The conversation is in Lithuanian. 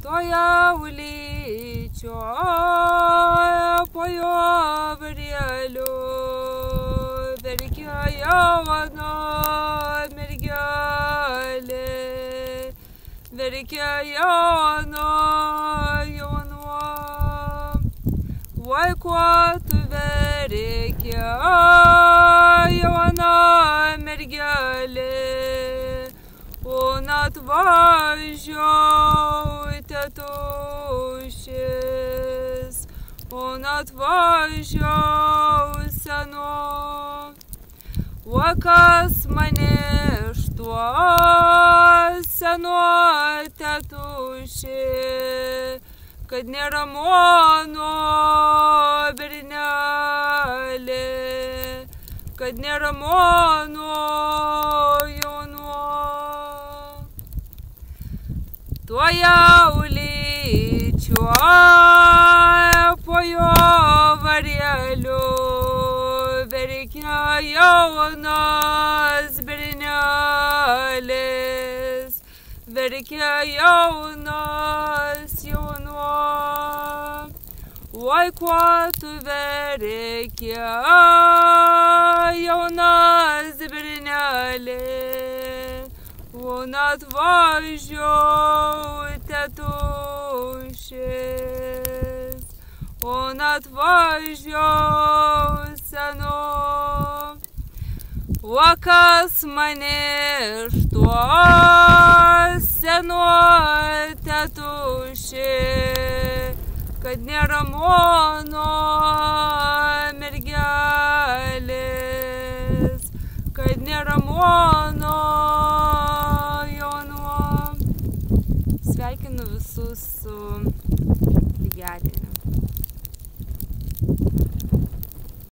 Tojaulėčio po jo varėliu verkia jauna mergelė, verkia jauna jaunuo. Oi, kuo tu verkia jauna mergelė, on atvažiavo tėtušis, on atvažiavo seno. O kas mane iš tuo seno tėtušį, kad nėra mano bernelė, kad nėra mano jaunuo. Tojaulėčio po jo varėliu verkia jaunas bernelis, verkia jaunas jaunuo. Oi, kuo tu verkia jaunas bernelė, on atvažiavo tėtušis, on atvažiavo seno. O kas mane iš tuo seno tėtušį, kad nėra mano mergelės, kad nėra mano jaunuo. Sveikinu visus su lygiadieniu.